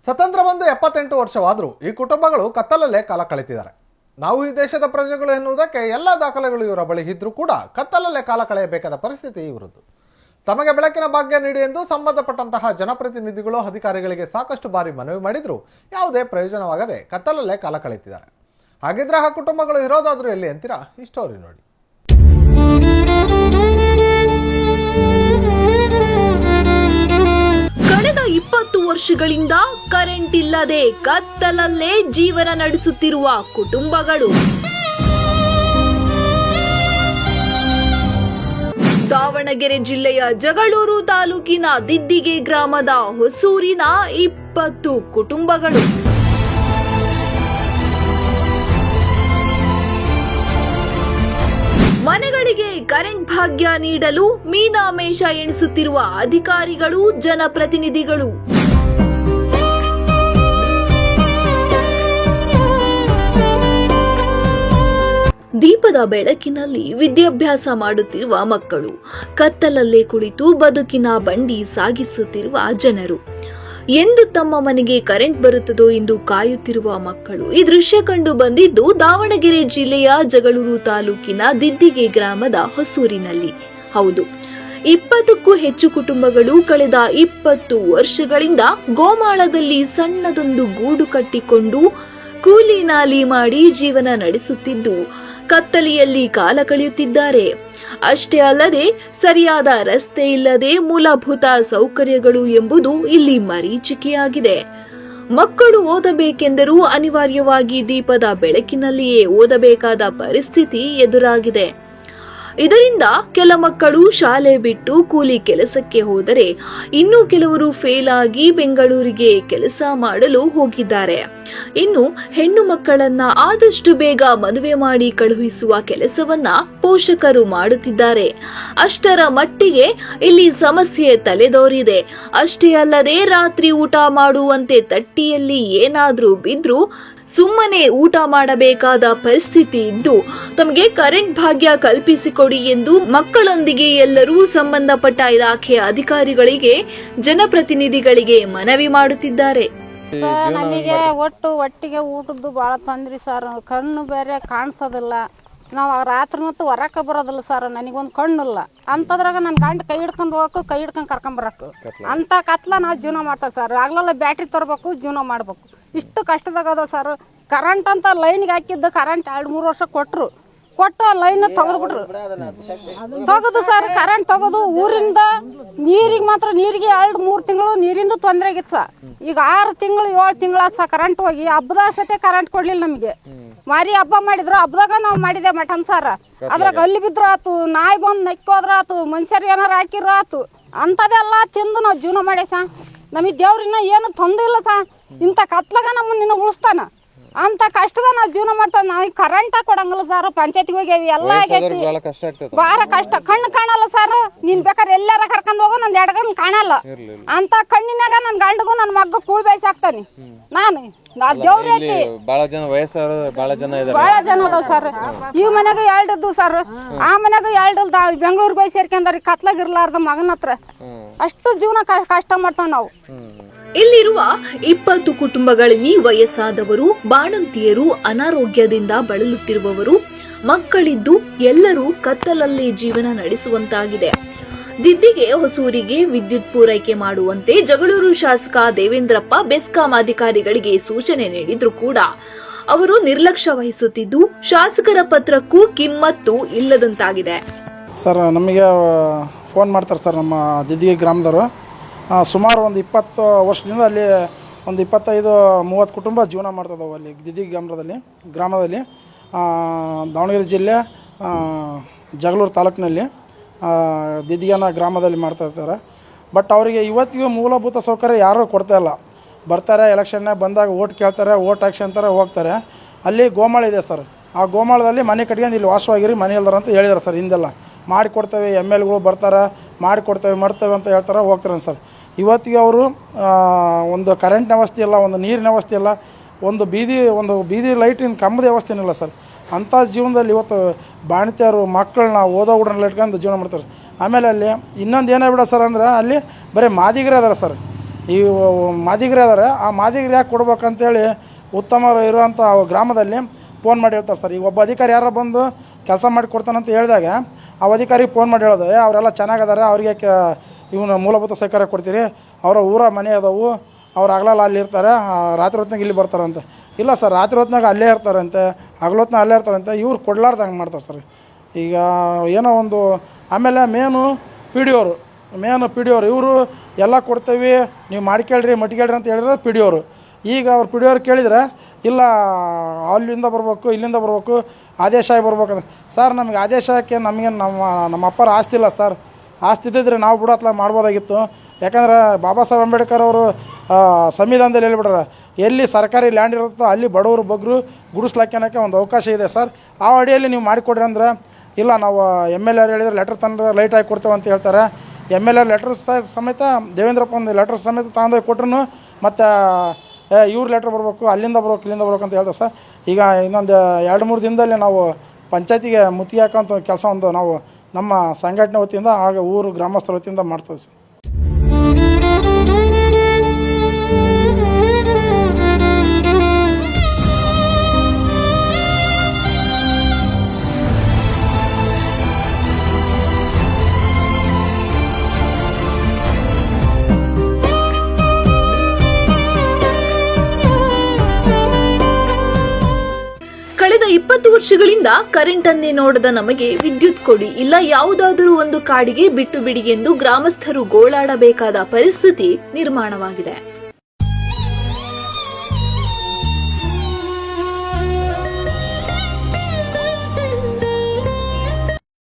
ಸ್ವತಂತ್ರ ಬಂದು 78 ವರ್ಷವಾದರೂ ಈ ಕುಟುಂಬಗಳು ಕತ್ತಲಲ್ಲೇ ಕಾಲ ಕಳೆತಿದ್ದಾರೆ. ನಾವು ಈ ದೇಶದ ಪ್ರಜೆಗಳು ಎನ್ನುವುದಕ್ಕೆ ಎಲ್ಲ ದಾಖಲೆಗಳು ಇವರ ಬಳಿ ಇದ್ರೂ ಕೂಡ ಕತ್ತಲಲ್ಲೇ ಕಾಲ ಕಳೆಯಬೇಕಾದ ಪರಿಸ್ಥಿತಿ ಇವರದ್ದು. ತಮಗೆ ಬೆಳಕಿನ ಭಾಗ್ಯ ನೀಡಿ ಎಂದು ಸಂಬಂಧಪಟ್ಟಂತಹ ಜನಪ್ರತಿನಿಧಿಗಳು ಅಧಿಕಾರಿಗಳಿಗೆ ಸಾಕಷ್ಟು ಬಾರಿ ಮನವಿ ಮಾಡಿದ್ರು ಯಾವುದೇ ಪ್ರಯೋಜನವಾಗದೆ ಕತ್ತಲಲ್ಲೇ ಕಾಲ ಕಳೆಯುತ್ತಿದ್ದಾರೆ. ಹಾಗಿದ್ರೆ ಆ ಕುಟುಂಬಗಳು ಇರೋದಾದ್ರೂ ಎಲ್ಲಿ ಅಂತೀರಾ? ಈ ಸ್ಟೋರಿ ನೋಡಿ. ಕಳೆದ 20 ವರ್ಷಗಳಿಂದ ಕರೆಂಟ್ ಇಲ್ಲದೆ ಕತ್ತಲಲ್ಲೇ ಜೀವನ ನಡೆಸುತ್ತಿರುವ ಕುಟುಂಬಗಳು. ದಾವಣಗೆರೆ ಜಿಲ್ಲೆಯ ಜಗಳೂರು ತಾಲೂಕಿನ ದಿದ್ದಿಗೆ ಗ್ರಾಮದ ಹೊಸೂರಿನ 20 ಕುಟುಂಬಗಳು. ಮನೆಗಳಿಗೆ ಕರೆಂಟ್ ಭಾಗ್ಯ ನೀಡಲು ಮೀನಾಮೇಷ ಎಣಿಸುತ್ತಿರುವ ಅಧಿಕಾರಿಗಳು, ಜನಪ್ರತಿನಿಧಿಗಳು. ದೀಪದ ಬೆಳಕಿನಲ್ಲಿ ವಿದ್ಯಾಭ್ಯಾಸ ಮಾಡುತ್ತಿರುವ ಮಕ್ಕಳು, ಕತ್ತಲಲ್ಲೇ ಕುಳಿತು ಬದುಕಿನ ಬಂಡಿ ಸಾಗಿಸುತ್ತಿರುವ ಜನರು, ಎಂದು ತಮ್ಮ ಮನೆಗೆ ಕರೆಂಟ್ ಬರುತ್ತದೋ ಎಂದು ಕಾಯುತ್ತಿರುವ ಮಕ್ಕಳು. ಈ ದೃಶ್ಯ ಕಂಡು ಬಂದಿದ್ದು ದಾವಣಗೆರೆ ಜಿಲ್ಲೆಯ ಜಗಳೂರು ತಾಲೂಕಿನ ದಿದ್ದಿಗೆ ಗ್ರಾಮದ ಹೊಸೂರಿನಲ್ಲಿ. ಹೌದು, 20ಕ್ಕೂ ಹೆಚ್ಚು ಕುಟುಂಬಗಳು ಕಳೆದ 20 ವರ್ಷಗಳಿಂದ ಗೋಮಾಳದಲ್ಲಿ ಸಣ್ಣದೊಂದು ಗೂಡು ಕಟ್ಟಿಕೊಂಡು ಕೂಲಿ ನಾಲಿ ಮಾಡಿ ಜೀವನ ನಡೆಸುತ್ತಿದ್ದು ಕತ್ತಲೆಯಲ್ಲಿ ಕಾಲ ಕಳೆಯುತ್ತಿದ್ದಾರೆ. ಅಷ್ಟೇ ಅಲ್ಲದೆ ಸರಿಯಾದ ರಸ್ತೆ ಇಲ್ಲದೆ ಮೂಲಭೂತ ಸೌಕರ್ಯಗಳು ಎಂಬುದು ಇಲ್ಲಿ ಮರೀಚಿಕೆಯಾಗಿದೆ. ಮಕ್ಕಳು ಓದಬೇಕೆಂದರೂ ಅನಿವಾರ್ಯವಾಗಿ ದೀಪದ ಬೆಳಕಿನಲ್ಲಿಯೇ ಓದಬೇಕಾದ ಪರಿಸ್ಥಿತಿ ಎದುರಾಗಿದೆ. ಇದರಿಂದ ಕೆಲ ಮಕ್ಕಳು ಶಾಲೆ ಬಿಟ್ಟು ಕೂಲಿ ಕೆಲಸಕ್ಕೆ ಹೋದರೆ, ಇನ್ನು ಕೆಲವರು ಫೇಲ್ ಆಗಿ ಬೆಂಗಳೂರಿಗೆ ಕೆಲಸ ಮಾಡಲು ಹೋಗಿದ್ದಾರೆ. ಇನ್ನು ಹೆಣ್ಣು ಮಕ್ಕಳನ್ನ ಆದಷ್ಟು ಬೇಗ ಮದುವೆ ಮಾಡಿ ಕಳುಹಿಸುವ ಕೆಲಸವನ್ನ ಪೋಷಕರು ಮಾಡುತ್ತಿದ್ದಾರೆ. ಅಷ್ಟರ ಮಟ್ಟಿಗೆ ಇಲ್ಲಿ ಸಮಸ್ಯೆ ತಲೆದೋರಿದೆ. ಅಷ್ಟೇ ಅಲ್ಲದೆ ರಾತ್ರಿ ಊಟ ಮಾಡುವಂತೆ ತಟ್ಟಿಯಲ್ಲಿ ಏನಾದ್ರೂ ಬಿದ್ರೂ ಸುಮ್ಮನೆ ಊಟ ಮಾಡಬೇಕಾದ ಪರಿಸ್ಥಿತಿ ಇದ್ದು ತಮಗೆ ಕರೆಂಟ್ ಭಾಗ್ಯ ಕಲ್ಪಿಸಿಕೊಡಿ ಎಂದು ಮಕ್ಕಳೊಂದಿಗೆ ಎಲ್ಲರೂ ಸಂಬಂಧಪಟ್ಟ ಇಲಾಖೆಯ ಅಧಿಕಾರಿಗಳಿಗೆ, ಜನಪ್ರತಿನಿಧಿಗಳಿಗೆ ಮನವಿ ಮಾಡುತ್ತಿದ್ದಾರೆ. ನಮಗೆ ಒಟ್ಟಿಗೆ ಊಟದ್ದು ಭಾಳ ತೊಂದ್ರೆ ಸರ್. ಕಣ್ಣು ಬೇರೆ ಕಾಣಿಸೋದಿಲ್ಲ. ನಾವು ರಾತ್ರಿ ಮತ್ತು ಹೊರಕ್ಕೆ ಬರೋದಿಲ್ಲ ಸರ್. ನನಗೊಂದು ಕಣ್ಣಿಲ್ಲ ಅಂಥದ್ರಾಗ ನನ್ನ ಗಂಡ ಕೈ ಹಿಡ್ಕೊಂಡು ಹೋಗಕ್ಕೆ, ಕೈ ಹಿಡ್ಕೊಂಡು ಕರ್ಕೊಂಬರಕ್ಕೆ ಅಂಥ ಕತ್ಲ ನಾವು ಜೀವನ ಮಾಡ್ತೇವೆ ಸರ್. ಆಗ್ಲೆಲ್ಲ ಬ್ಯಾಟ್ರಿ ತರಬೇಕು, ಜೀವನ ಮಾಡ್ಬೇಕು. ಇಷ್ಟು ಕಷ್ಟದಾಗ ಅದ ಸರ್. ಕರೆಂಟ್ ಅಂತ ಲೈನ್ಗೆ ಹಾಕಿದ್ದು ಕರೆಂಟ್ 2-3 ವರ್ಷ ಕೊಟ್ಟು ಲೈನ್ ತೆಗೆದ್ಬಿಟ್ರು. ತೆಗೆದು ಸರ್ ಕರೆಂಟ್ ತೆಗೆದು ಊರಿಂದ ನೀರಿಗೆ ಮಾತ್ರ, ನೀರಿಗೆ 2-3 ತಿಂಗಳು ನೀರಿಂದ ತೊಂದರೆ ಆಗಿತ್ತು ಸರ್. ಈಗ 6 ತಿಂಗಳು 7 ತಿಂಗಳ ಸಹ ಕರೆಂಟ್ ಹೋಗಿ ಹಬ್ಬದಾಗ ಸತೆ ಕರೆಂಟ್ ಕೊಡ್ಲಿಲ್ಲ ನಮಗೆ. ಮಾರಿ ಹಬ್ಬ ಮಾಡಿದ್ರು, ಹಬ್ಬದಾಗ ನಾವು ಮಾಡಿದೆ ಮಟನ್ ಸಾರ. ಅದ್ರಾಗ ಅಲ್ಲಿ ಬಿದ್ರು ಆತು, ನಾಯಿ ಬಂದು ನೆಕ್ಕೋದ್ರ ಆತು, ಮನುಷ್ಯರಿಗೆ ಏನಾರು ಹಾಕಿರೋ ಆತು, ಅಂಥದ್ದೆಲ್ಲ ತಿಂದು ನಾವು ಜೀವನ ಮಾಡಿ ಸಾ. ನಮಗೆ ದೇವ್ರಿನ್ನ ಏನು ತೊಂದರೆ ಇಲ್ಲ ಸಾ. ಇಂಥ ಕತ್ಲಾಗ ನಮ್ಮನ್ನ ಉಳಿಸ್ತಾನ. ಅಂತ ಕಷ್ಟದ ನಾವು ಜೀವನ ಮಾಡ್ತಾವ. ನಾವು ಕರೆಂಟ ಕೊಡಂಗಿಲ್ಲ ಸರ್. ಪಂಚಾಯತಿಗೆ ಹೋಗ್ಯಾವಿ, ಎಲ್ಲ ಆಗೈತಿ, ಬಾರ ಕಷ್ಟ. ಕಣ್ಣು ಕಾಣಲ್ಲ ಸರ್. ನೀನ್ ಬೇಕಾದ್ರೆ ಎಲ್ಲಾರ ಕರ್ಕೊಂಡ್ ಹೋಗೋ, ನಂದು 2 ಕಣ್ಣು ಕಾಣಲ್ಲ. ಅಂತ ಕಣ್ಣಿನಾಗ ನನ್ನ ಗಂಡಗೂ ನನ್ನ ಮಗ ಕೂಳ್ ಬೇಯಿಸಾಕ್ತಾನೆ ನಾನು. ದೇವ್ರ ಐತಿ, ಬಹಳ ಜನ ವಯಸ್ಸಾರ ಬಹಳ ಜನ ಅದಾವ ಸರ್. ಈ ಮನೆಗ 2 ಇದ್ದು ಸರ್, ಆ ಮನೆಗ 2 ಬೆಂಗಳೂರಿಗೆ ಹೋಗಿ ಸೇರ್ಕೊಂಡ್ರಿ ಕತ್ಲಾಗಿರ್ಲಾರ್ದ ಮಗನ ಹತ್ರ. ಅಷ್ಟು ಜೀವನ ಕಷ್ಟ ಮಾಡ್ತಾವ ನಾವು. ಇಲ್ಲಿರುವ 20 ಕುಟುಂಬಗಳಲ್ಲಿ ವಯಸ್ಸಾದವರು, ಬಾಣಂತಿಯರು, ಅನಾರೋಗ್ಯದಿಂದ ಬಳಲುತ್ತಿರುವವರು, ಮಕ್ಕಳಿದ್ದು ಎಲ್ಲರೂ ಕತ್ತಲಲ್ಲಿ ಜೀವನ ನಡೆಸುವಂತಾಗಿದೆ. ದಿದ್ದಿಗೆ ಹೊಸೂರಿಗೆ ವಿದ್ಯುತ್ ಪೂರೈಕೆ ಮಾಡುವಂತೆ ಜಗಳೂರು ಶಾಸಕ ದೇವೇಂದ್ರಪ್ಪ ಬೆಸ್ಕಾಂ ಅಧಿಕಾರಿಗಳಿಗೆ ಸೂಚನೆ ನೀಡಿದ್ರು ಕೂಡ ಅವರು ನಿರ್ಲಕ್ಷ್ಯ ವಹಿಸುತ್ತಿದ್ದು ಶಾಸಕರ ಪತ್ರಕ್ಕೂ ಕಿಮ್ಮತ್ತು ಇಲ್ಲದಂತಾಗಿದೆ. ಸರ್, ನಮಗೆ ಫೋನ್ ಮಾಡ್ತಾರೆ ಸರ್ ನಮ್ಮ ದಿದ್ದಿಗೆ ಗ್ರಾಮದವರು. ಸುಮಾರು ಒಂದು 20 ವರ್ಷದಿಂದ ಅಲ್ಲಿ ಒಂದು 25-30 ಕುಟುಂಬ ಜೀವನ ಮಾಡ್ತಿದ್ದಾವೆ ಅಲ್ಲಿ ದಿದ್ದಿಗೆ ಗ್ರಾಮದಲ್ಲಿ ದಾವಣಗೆರೆ ಜಿಲ್ಲೆ ಜಗಳೂರು ತಾಲೂಕಿನಲ್ಲಿ ದಿದ್ದಿಗೆನ ಗ್ರಾಮದಲ್ಲಿ ಮಾಡ್ತಾಯಿರ್ತಾರೆ. ಬಟ್ ಅವರಿಗೆ ಇವತ್ತಿಗೂ ಮೂಲಭೂತ ಸೌಕರ್ಯ ಯಾರೂ ಕೊಡ್ತಾಯಿಲ್ಲ. ಬರ್ತಾರೆ, ಎಲೆಕ್ಷನ್ನೇ ಬಂದಾಗ ಓಟ್ ಕೇಳ್ತಾರೆ, ಓಟ್ ಹಾಕ್ಸಿ ಅಂತಾರೆ, ಹೋಗ್ತಾರೆ. ಅಲ್ಲಿ ಗೋಮಾಳ ಇದೆ ಸರ್. ಆ ಗೋಮಾಳದಲ್ಲಿ ಮನೆ ಕಟ್ಕೊಂಡು ಇಲ್ಲಿ ವಾಸವಾಗಿರಿ, ಮನೆ ಇಲ್ದಾರ ಅಂತ ಹೇಳಿದಾರೆ ಸರ್. ಹಿಂದೆಲ್ಲ ಮಾಡಿಕೊಡ್ತೇವೆ, MLಗಳು ಬರ್ತಾರೆ, ಮಾಡಿಕೊಡ್ತೇವೆ ಮಾಡ್ತೇವೆ ಅಂತ ಹೇಳ್ತಾರೆ, ಹೋಗ್ತಾರೆ ಸರ್. ಇವತ್ತಿಗೆ ಅವರು ಒಂದು ಕರೆಂಟ್ ವ್ಯವಸ್ಥೆ ಇಲ್ಲ, ಒಂದು ನೀರಿನ ವ್ಯವಸ್ಥೆ ಇಲ್ಲ, ಒಂದು ಬೀದಿ ಲೈಟಿನ ಕಂಬದ ವ್ಯವಸ್ಥೆ ಇಲ್ಲ ಸರ್. ಅಂಥ ಜೀವನದಲ್ಲಿ ಇವತ್ತು ಬಾಣತಿಯರು ಮಕ್ಕಳನ್ನ ಓದೋ ಹುಡುಗರನ್ನ ಇಟ್ಕೊಂಡು ಜೀವನ ಮಾಡ್ತಾರೆ. ಆಮೇಲೆ ಅಲ್ಲಿ ಇನ್ನೊಂದು ಏನಾಗ್ಬಿಡ ಸರ್ ಅಂದ್ರೆ ಅಲ್ಲಿ ಬರೀ ಮಾದಿಗರೇ ಅದಾರ ಸರ್. ಈ ಮಾದಿಗರು ಅದಾರೆ, ಆ ಮಾದಿಗರು ಯಾಕೆ ಕೊಡ್ಬೇಕಂತೇಳಿ ಉತ್ತಮ ಇರುವಂಥ ಗ್ರಾಮದಲ್ಲಿ ಫೋನ್ ಮಾಡಿ ಹೇಳ್ತಾರೆ ಸರ್. ಈಗ ಒಬ್ಬ ಅಧಿಕಾರಿ ಯಾರು ಬಂದು ಕೆಲಸ ಮಾಡಿ ಕೊಡ್ತಾನಂತ ಹೇಳಿದಾಗ ಆ ಅಧಿಕಾರಿಗೆ ಫೋನ್ ಮಾಡಿ ಹೇಳೋದು, ಅವರೆಲ್ಲ ಚೆನ್ನಾಗದಾರೆ, ಅವ್ರಿಗೆ ಇವನು ಮೂಲಭೂತ ಸಹಕಾರ ಕೊಡ್ತೀರಿ, ಅವರ ಊರ ಮನೆ ಅದಾವು, ಅವ್ರು ಹಗಲಲ್ಲ ಅಲ್ಲಿ ಇರ್ತಾರೆ, ರಾತ್ರಿ ಹೊತ್ನಾಗ ಇಲ್ಲಿ ಬರ್ತಾರಂತೆ. ಇಲ್ಲ ಸರ್, ರಾತ್ರಿ ಹೊತ್ನಾಗ ಅಲ್ಲೇ ಇರ್ತಾರಂತೆ, ಹಗಲೊತ್ನಾಗ ಅಲ್ಲೇ ಇರ್ತಾರಂತೆ. ಇವ್ರು ಕೊಡ್ಲಾರ್ದಂಗೆ ಮಾಡ್ತಾರೆ ಸರ್. ಈಗ ಏನೋ ಒಂದು ಆಮೇಲೆ ಮೇನು ಪಿ ಡಿ ಅವರು ಇವರು ಎಲ್ಲ ಕೊಡ್ತೇವೆ, ನೀವು ಮಾಡ್ಕೇಳ್ರಿ ಮಟ್ಕೇಳ್ರಿ ಅಂತ ಹೇಳಿದ್ರೆ ಪಿ ಡಿ ಅವರು. ಈಗ ಅವ್ರು ಪಿ ಡಿ ಅವ್ರು ಕೇಳಿದರೆ ಇಲ್ಲ ಅಲ್ಲಿಂದ ಬರ್ಬೇಕು, ಇಲ್ಲಿಂದ ಬರ್ಬೇಕು, ಆದೇಶ ಆಗಿ ಬರ್ಬೇಕಂತ. ಸರ್, ನಮಗೆ ಆದೇಶಕ್ಕೆ ನಮಗೆ ನಮ್ಮ ಅಪ್ಪರ ಆಸ್ತಿ ಇಲ್ಲ ಸರ್. ಆಸ್ತಿ ಇದ್ದಿದ್ರೆ ನಾವು ಬಿಡತ್ಲ ಮಾಡ್ಬೋದಾಗಿತ್ತು. ಯಾಕಂದ್ರೆ ಬಾಬಾ ಸಾಹೇಬ್ ಅಂಬೇಡ್ಕರ್ ಅವರು ಸಂವಿಧಾನದಲ್ಲಿ ಹೇಳ್ಬಿಟ್ರೆ, ಎಲ್ಲಿ ಸರ್ಕಾರಿ ಲ್ಯಾಂಡ್ ಇರುತ್ತೋ ಅಲ್ಲಿ ಬಡವರು ಬಗ್ಗರು ಗುಡಿಸ್ಲಾಕ್ಯನಕ್ಕೆ ಒಂದು ಅವಕಾಶ ಇದೆ ಸರ್. ಆ ಅಡಿಯಲ್ಲಿ ನೀವು ಮಾಡಿಕೊಡ್ರಿ ಅಂದ್ರೆ, ಇಲ್ಲ ನಾವು MLA ಹೇಳಿದ್ರೆ ಲೆಟ್ರ್ ತಂದ್ರೆ ಲೈಟ್ ಆಗಿ ಕೊಡ್ತೇವೆ ಅಂತ ಹೇಳ್ತಾರೆ. MLA ಲೆಟ್ರ್ ಸಮೇತ ದೇವೇಂದ್ರಪ್ಪ ಒಂದು ಲೆಟ್ರ್ ಸಮೇತ ತಗೊಂಡೋಗಿ ಕೊಟ್ರು ಮತ್ತು ಇವ್ರ ಲೆಟ್ರ್ ಬರಬೇಕು, ಅಲ್ಲಿಂದ ಬರ್ಬೇಕು, ಇಲ್ಲಿಂದ ಬರ್ಬೇಕು ಅಂತ ಹೇಳ್ದೆ ಸರ್. ಈಗ ಇನ್ನೊಂದು 2-3 ದಿನದಲ್ಲಿ ನಾವು ಪಂಚಾಯತಿಗೆ ಮುತ್ತಿಗೆ ಹಾಕೋಂಥ ಕೆಲಸ ಒಂದು ನಾವು ನಮ್ಮ ಸಂಘಟನೆ ವತಿಯಿಂದ ಹಾಗೆ ಊರು ಗ್ರಾಮಸ್ಥರ ವತಿಯಿಂದ ಮಾಡ್ತೇವೆ ಸರ್. ಕಳೆದ 20 ವರ್ಷಗಳಿಂದ ಕರೆಂಟ್ ಅನ್ನೇ ನೋಡದ ನಮಗೆ ವಿದ್ಯುತ್ ಕೊಡಿ, ಇಲ್ಲ ಯಾವುದಾದರೂ ಒಂದು ಕಾಡಿಗೆ ಬಿಟ್ಟು ಬಿಡಿ ಎಂದು ಗ್ರಾಮಸ್ಥರು ಗೋಳಾಡಬೇಕಾದ ಪರಿಸ್ಥಿತಿ ನಿರ್ಮಾಣವಾಗಿದೆ.